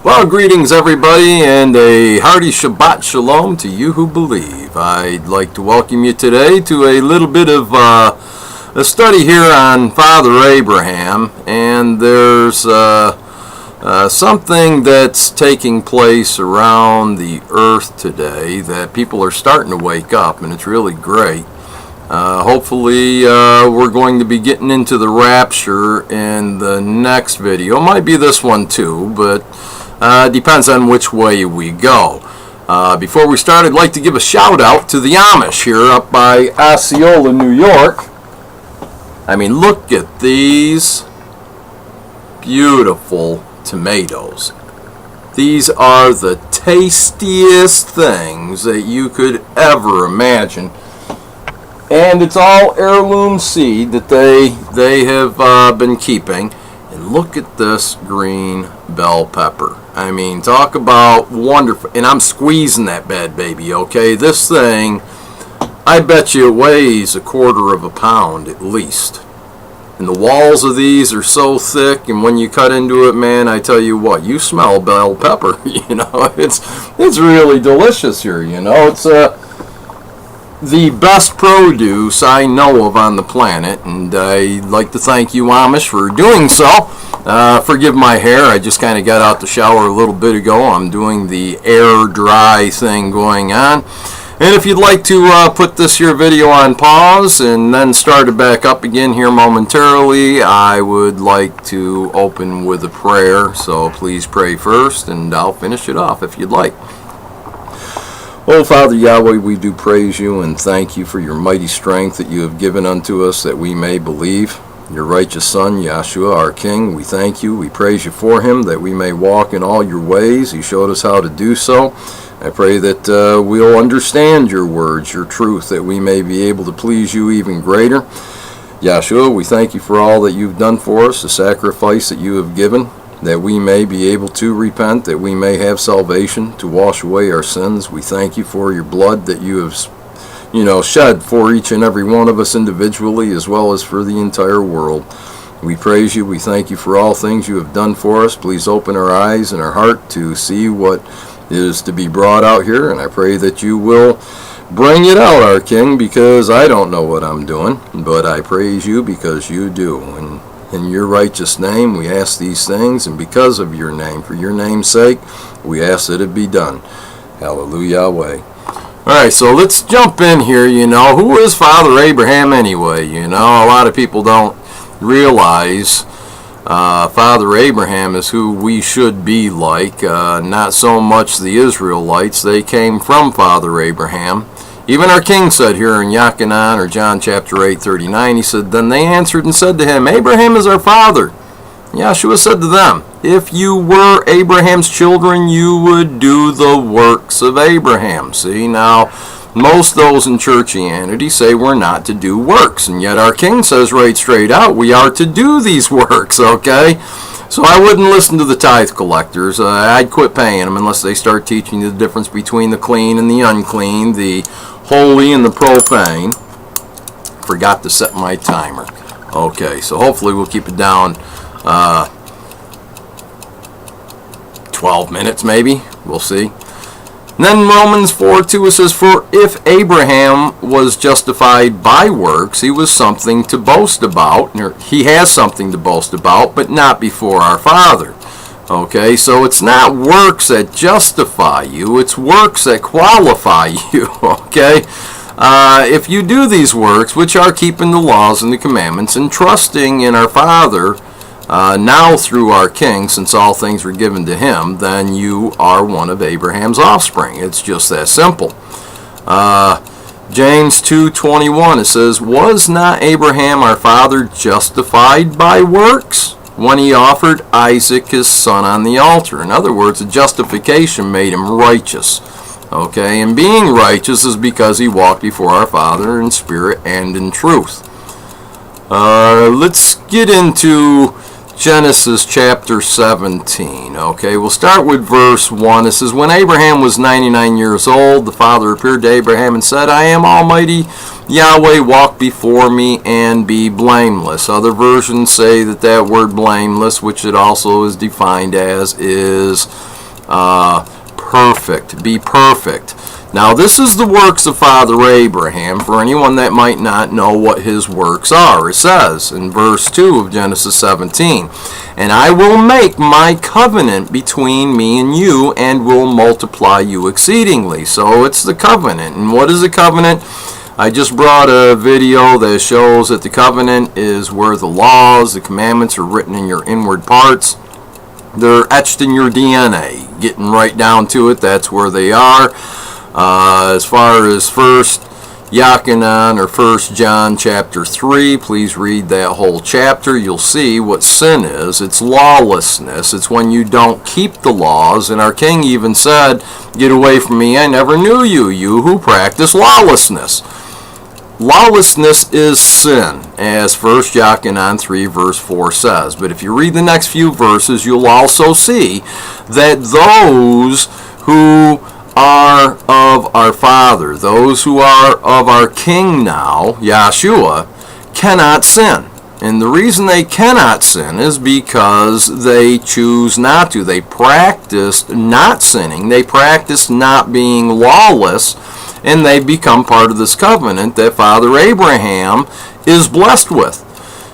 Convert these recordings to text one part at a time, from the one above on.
Well, greetings everybody, and a hearty Shabbat Shalom to you who believe. I'd like to welcome you today to a little bit of a study here on Father Abraham, and there's something that's taking place around the earth today that people are starting to wake up, and it's really great. Hopefully we're going to be getting into the rapture in the next video. It might be this one too, but depends on which way we go. Before we start, I'd like to give a shout out to the Amish here up by Osceola, New York. I mean, look at these beautiful tomatoes. These are the tastiest things that you could ever imagine. And it's all heirloom seed that they have been keeping. And look at this green bell pepper. I mean, talk about wonderful. And I'm squeezing that bad baby, okay? This thing, I bet you it weighs a quarter of a pound at least. And the walls of these are so thick, and when you cut into it, man, I tell you what, you smell bell pepper. You know, it's really delicious here, you know. It's the best produce I know of on the planet, and I'd like to thank you Amish for doing so. Forgive my hair, I just kind of got out the shower a little bit ago. I'm doing the air dry thing going on. And if you'd like to put this here video on pause and then start it back up again here momentarily, I would like to open with a prayer. So please pray first, and I'll finish it off if you'd like. Oh, Father Yahweh, we do praise you and thank you for your mighty strength that you have given unto us that we may believe. Your righteous Son, Yahshua, our King, we thank you. We praise you for him that we may walk in all your ways. He showed us how to do so. I pray that we'll understand your words, your truth, that we may be able to please you even greater. Yahshua, we thank you for all that you've done for us, the sacrifice that you have given, that we may be able to repent, that we may have salvation to wash away our sins. We thank you for your blood that you have, shed for each and every one of us individually as well as for the entire world. We praise you. We thank you for all things you have done for us. Please open our eyes and our heart to see what is to be brought out here, and I pray that you will bring it out, our King, because I don't know what I'm doing, but I praise you because you do. And in your righteous name, we ask these things, and because of your name, for your name's sake, we ask that it be done. Hallelujah, Yahweh. Alright, so let's jump in here. Who is Father Abraham anyway? A lot of people don't realize Father Abraham is who we should be like. Not so much the Israelites. They came from Father Abraham. Even our king said here in Yachanan, or John chapter 8:39, he said, "Then they answered and said to him, Abraham is our father." Yahshua said to them, "If you were Abraham's children, you would do the works of Abraham." See, now, most those in churchianity say we're not to do works, and yet our king says right straight out, we are to do these works, okay? So I wouldn't listen to the tithe collectors. I'd quit paying them unless they start teaching you the difference between the clean and the unclean, the holy and the profane. Forgot to set my timer. Okay, so hopefully we'll keep it down 12 minutes maybe. We'll see. And then Romans 4:2 it says, "For if Abraham was justified by works, he was something to boast about." He has something to boast about, but not before our Father. Okay, so it's not works that justify you, it's works that qualify you, okay? If you do these works, which are keeping the laws and the commandments and trusting in our Father, now through our King, since all things were given to him, then you are one of Abraham's offspring. It's just that simple. James 2:21, it says, "Was not Abraham our father justified by works when he offered Isaac his son on the altar?" In other words, the justification made him righteous. Okay, and being righteous is because he walked before our Father in spirit and in truth. Let's get into Genesis chapter 17. Okay, we'll start with verse 1. It says, "When Abraham was 99 years old, the Father appeared to Abraham and said, I am Almighty, Yahweh, walk before me and be blameless. Other versions say that that word blameless, which it also is defined as, is perfect. Be perfect. Now, this is the works of Father Abraham, for anyone that might not know what his works are. It says in verse 2 of Genesis 17, "And I will make my covenant between me and you, and will multiply you exceedingly." So it's the covenant. And what is a covenant? I just brought a video that shows that the covenant is where the laws, the commandments are written in your inward parts. They're etched in your DNA. Getting right down to it, that's where they are. As far as First Yachanan or 1 John chapter 3, please read that whole chapter. You'll see what sin is. It's lawlessness. It's when you don't keep the laws. And our King even said, "Get away from me, I never knew you, you who practice lawlessness." Lawlessness is sin, as 1 Yachanan 3 verse 4 says. But if you read the next few verses, you'll also see that those who are of our Father, those who are of our King now, Yahshua, cannot sin. And the reason they cannot sin is because they choose not to. They practice not sinning. They practice not being lawless, and they become part of this covenant that Father Abraham is blessed with.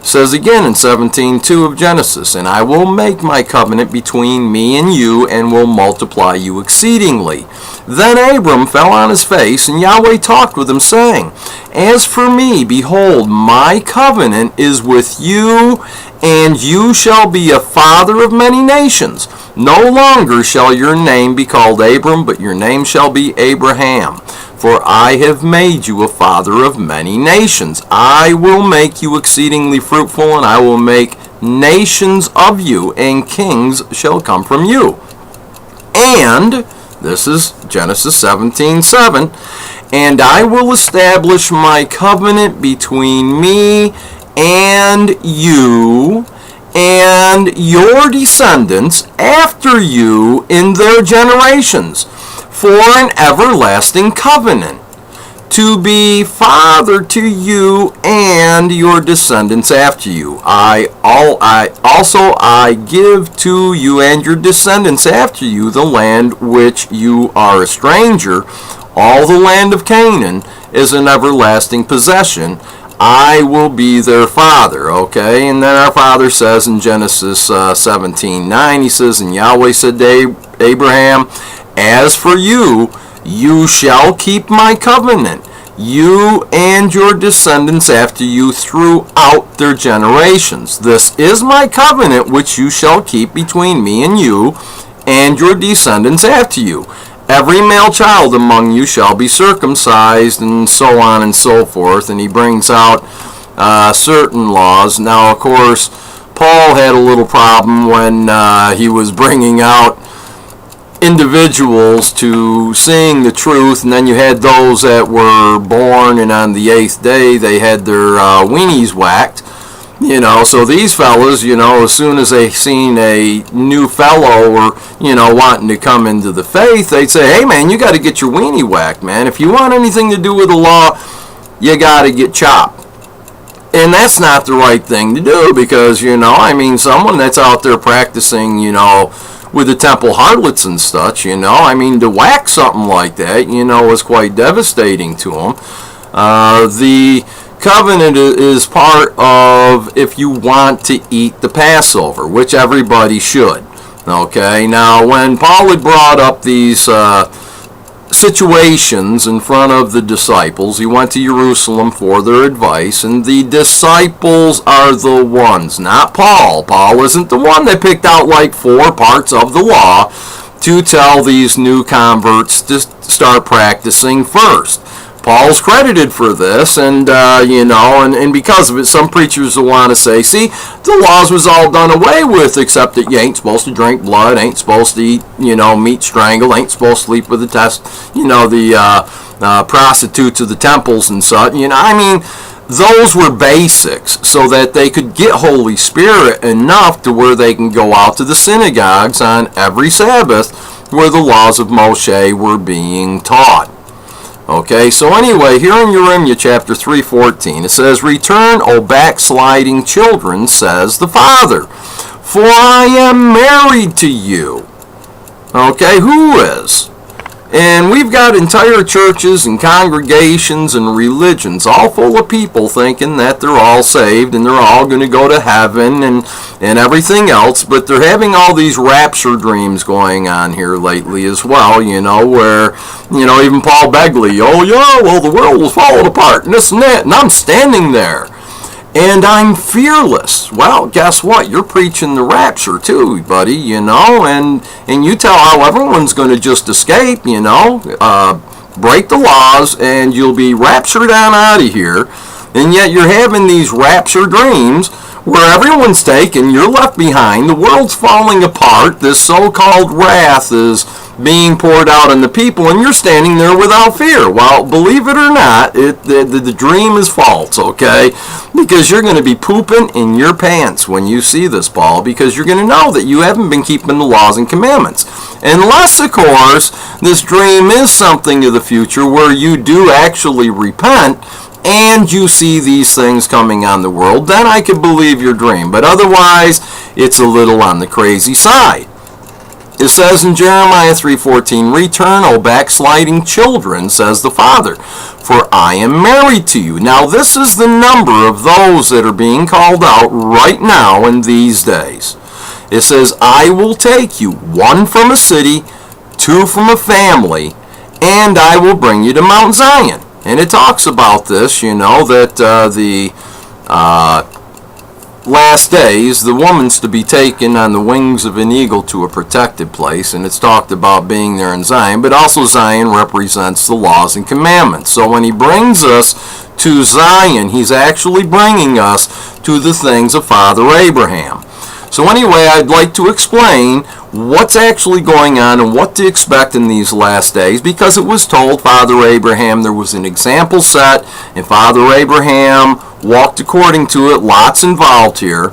It says again in 17:2 of Genesis, "And I will make my covenant between me and you, and will multiply you exceedingly." Then Abram fell on his face, and Yahweh talked with him, saying, "As for me, behold, my covenant is with you, and you shall be a father of many nations. No longer shall your name be called Abram, but your name shall be Abraham. For I have made you a father of many nations. I will make you exceedingly fruitful, and I will make nations of you, and kings shall come from you." And this is Genesis 17:7. "And I will establish my covenant between me and you and your descendants after you in their generations, for an everlasting covenant, to be father to you and your descendants after you. I give to you and your descendants after you the land which you are a stranger, all the land of Canaan is an everlasting possession. I will be their father." Okay, and then our Father says in Genesis 17:9, he says, "And Yahweh said to Abraham, As for you, you shall keep my covenant, you and your descendants after you throughout their generations. This is my covenant which you shall keep between me and you and your descendants after you. Every male child among you shall be circumcised," and so on and so forth. And he brings out certain laws. Now, of course, Paul had a little problem when he was bringing out individuals to seeing the truth, and then you had those that were born and on the 8th day they had their weenies whacked. So these fellas, as soon as they seen a new fellow or, wanting to come into the faith, they'd say, "Hey man, you got to get your weenie whacked, man. If you want anything to do with the law, you got to get chopped." And that's not the right thing to do, because, someone that's out there practicing, with the temple harlots and such, to whack something like that, was quite devastating to them. The covenant is part of if you want to eat the Passover, which everybody should. Okay, now when Paul had brought up these situations in front of the disciples, he went to Jerusalem for their advice, and the disciples are the ones, not Paul. Paul isn't the one that picked out like 4 parts of the law to tell these new converts to start practicing first. Paul's credited for this, and and because of it, some preachers will want to say, "See, the laws was all done away with, except that you ain't supposed to drink blood, ain't supposed to eat, meat strangled, ain't supposed to sleep with the prostitutes of the temples and such." Those were basics so that they could get Holy Spirit enough to where they can go out to the synagogues on every Sabbath where the laws of Moshe were being taught. Okay, so anyway, here in Jeremiah chapter 3:14, it says, "Return, O backsliding children, says the Father, for I am married to you." Okay, who is? And we've got entire churches and congregations and religions all full of people thinking that they're all saved and they're all going to go to heaven and everything else, but they're having all these rapture dreams going on here lately as well, where, even Paul Begley, oh yeah, well, the world was falling apart and this and that, and I'm standing there. And I'm fearless. Well, guess what? You're preaching the rapture too, buddy, and you tell how everyone's going to just escape, break the laws, and you'll be raptured on out of here. And yet you're having these rapture dreams where everyone's taken, you're left behind, the world's falling apart, this so-called wrath is being poured out on the people, and you're standing there without fear. Well, believe it or not, the dream is false, okay? Because you're going to be pooping in your pants when you see this, Paul, because you're going to know that you haven't been keeping the laws and commandments. Unless, of course, this dream is something of the future where you do actually repent and you see these things coming on the world, then I could believe your dream. But otherwise, it's a little on the crazy side. It says in Jeremiah 3:14, "Return, O backsliding children, says the Father, for I am married to you." Now this is the number of those that are being called out right now in these days. It says, "I will take you, one from a city, two from a family, and I will bring you to Mount Zion." And it talks about this, that the last days, the woman's to be taken on the wings of an eagle to a protected place, and it's talked about being there in Zion, but also Zion represents the laws and commandments. So when he brings us to Zion, he's actually bringing us to the things of Father Abraham. So anyway, I'd like to explain what's actually going on and what to expect in these last days, because it was told Father Abraham, there was an example set, and Father Abraham walked according to it. Lots involved here.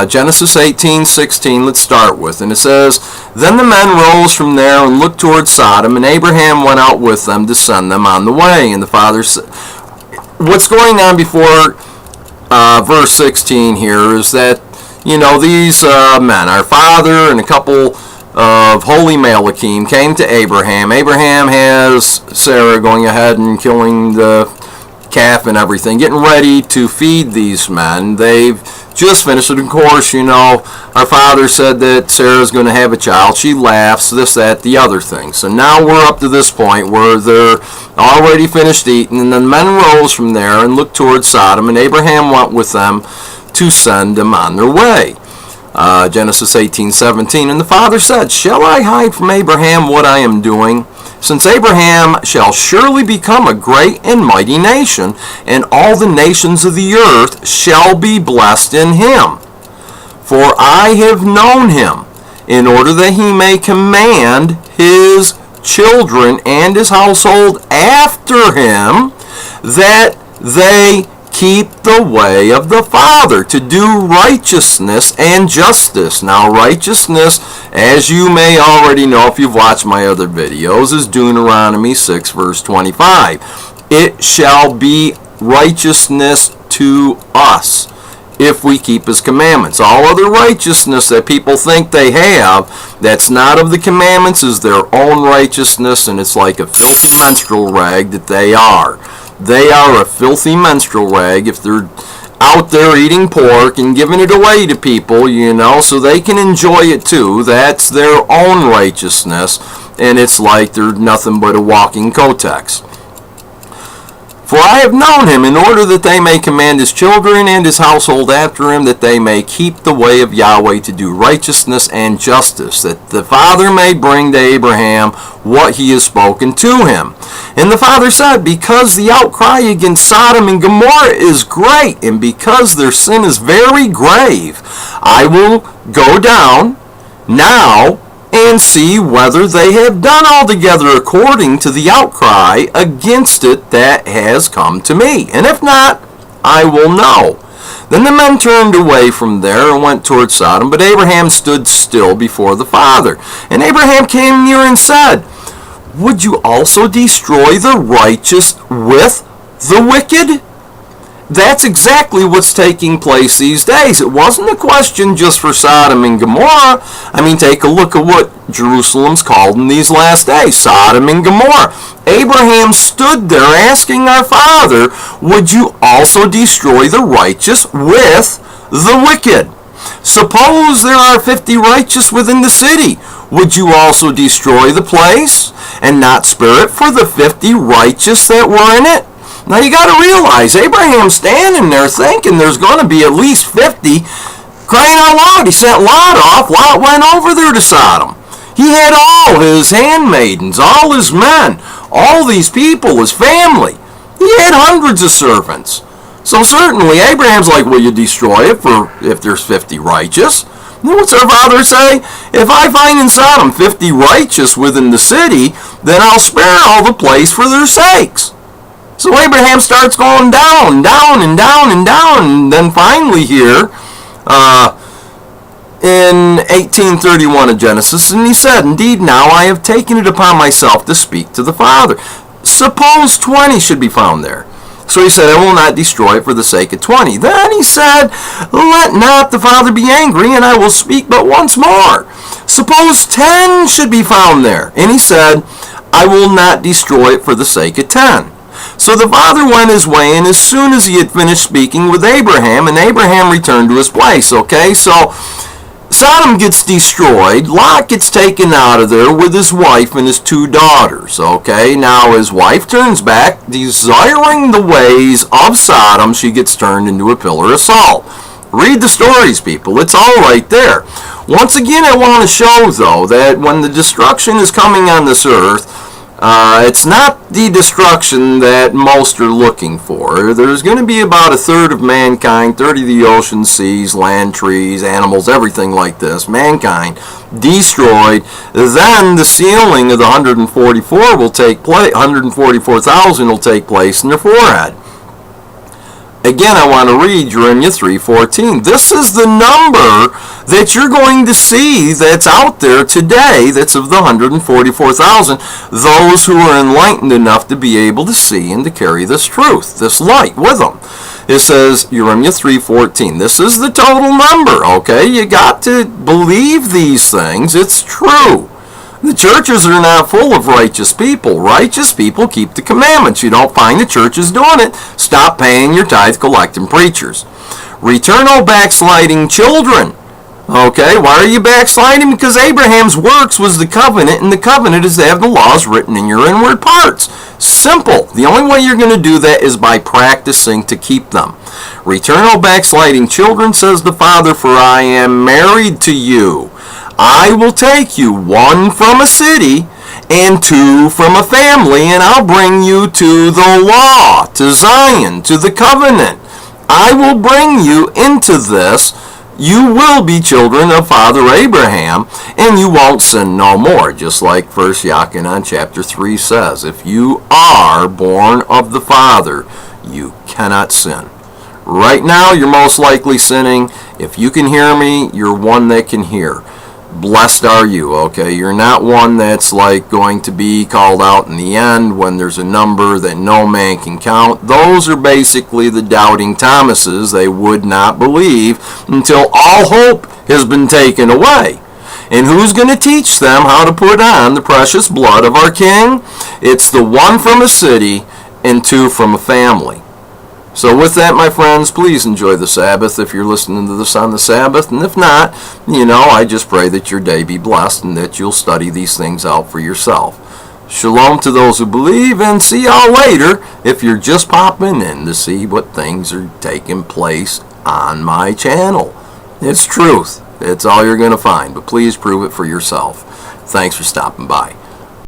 Genesis 18:16, let's start with, and it says, "Then the men rose from there and looked toward Sodom, and Abraham went out with them to send them on the way." And the Father said, what's going on before verse 16 here is that these men, our father and a couple of holy Malakim, came to Abraham. Abraham has Sarah going ahead and killing the calf and everything, getting ready to feed these men. They've just finished it. Of course, our father said that Sarah's going to have a child. She laughs, this, that, the other thing. So now we're up to this point where they're already finished eating, and the men rose from there and looked toward Sodom, and Abraham went with them to send them on their way. Genesis 18:17, "And the Father said, Shall I hide from Abraham what I am doing? Since Abraham shall surely become a great and mighty nation, and all the nations of the earth shall be blessed in him. For I have known him, in order that he may command his children and his household after him, that they keep the way of the Father, to do righteousness and justice." Now, righteousness, as you may already know if you've watched my other videos, is Deuteronomy 6, verse 25. It shall be righteousness to us if we keep his commandments. All other righteousness that people think they have, that's not of the commandments, is their own righteousness, and it's like a filthy menstrual rag that they are. They are a filthy menstrual rag if they're out there eating pork and giving it away to people, so they can enjoy it too. That's their own righteousness, and it's like they're nothing but a walking codex. "For I have known him, in order that they may command his children and his household after him, that they may keep the way of Yahweh to do righteousness and justice, that the Father may bring to Abraham what he has spoken to him. And the Father said, Because the outcry against Sodom and Gomorrah is great, and because their sin is very grave, I will go down now and see whether they have done altogether according to the outcry against it that has come to me. And if not, I will know." Then the men turned away from there and went toward Sodom, but Abraham stood still before the Father. And Abraham came near and said, would you also destroy the righteous with the wicked? That's exactly what's taking place these days. It wasn't a question just for Sodom and Gomorrah. I mean, take a look at what Jerusalem's called in these last days, Sodom and Gomorrah. Abraham stood there asking our Father, would you also destroy the righteous with the wicked? Suppose there are 50 righteous within the city. Would you also destroy the place and not spare it for the 50 righteous that were in it? Now you got to realize, Abraham's standing there thinking there's going to be at least 50. Crying out loud, he sent Lot off. Lot went over there to Sodom. He had all his handmaidens, all his men, all these people, his family. He had hundreds of servants. So certainly Abraham's like, will you destroy it for if there's 50 righteous? And what's our Father say? If I find in Sodom 50 righteous within the city, then I'll spare all the place for their sakes. So Abraham starts going down, down, and down, and down. And then finally here, in 18:31 of Genesis, and he said, indeed, now I have taken it upon myself to speak to the Father. Suppose 20 should be found there. So he said, I will not destroy it for the sake of 20. Then he said, let not the Father be angry, and I will speak but once more. Suppose 10 should be found there. And he said, I will not destroy it for the sake of 10. So the Father went his way, and as soon as he had finished speaking with Abraham, and Abraham returned to his place. Okay, so Sodom gets destroyed. Lot gets taken out of there with his wife and his 2 daughters. Okay, now his wife turns back, desiring the ways of Sodom. She gets turned into a pillar of salt. Read the stories, people. It's all right there. Once again, I want to show, though, that when the destruction is coming on this earth, it's not the destruction that most are looking for. There's going to be about 1/3 of mankind, 1/3 of the ocean, seas, land, trees, animals, everything like this, mankind, destroyed. Then the sealing of the 144 will take place, 144,000 will take place in their forehead. Again, I want to read Jeremiah 3:14. This is the number that you're going to see that's out there today, that's of the 144,000, those who are enlightened enough to be able to see and to carry this truth, this light with them. It says, Jeremiah 3:14, this is the total number, okay? You got to believe these things. It's true. The churches are not full of righteous people. Righteous people keep the commandments. You don't find the churches doing it. Stop paying your tithe collecting preachers. Return, O backsliding children. Okay, why are you backsliding? Because Abraham's works was the covenant, and the covenant is to have the laws written in your inward parts. Simple. The only way you're going to do that is by practicing to keep them. Return, O backsliding children, says the Father, for I am married to you. I will take you, 1 from a city and 2 from a family, and I'll bring you to the law, to Zion, to the covenant. I will bring you into this. You will be children of Father Abraham, and you won't sin no more, just like 1 Yachanan chapter 3 says. If you are born of the Father, you cannot sin. Right now, you're most likely sinning. If you can hear me, you're one that can hear. Blessed are you, okay? You're not one that's like going to be called out in the end when there's a number that no man can count. Those are basically the doubting Thomases. They would not believe until all hope has been taken away. And who's going to teach them how to put on the precious blood of our King? It's the 1 from a city and 2 from a family. So with that, my friends, please enjoy the Sabbath if you're listening to this on the Sabbath. And if not, I just pray that your day be blessed and that you'll study these things out for yourself. Shalom to those who believe, and see y'all later if you're just popping in to see what things are taking place on my channel. It's truth. It's all you're going to find, but please prove it for yourself. Thanks for stopping by.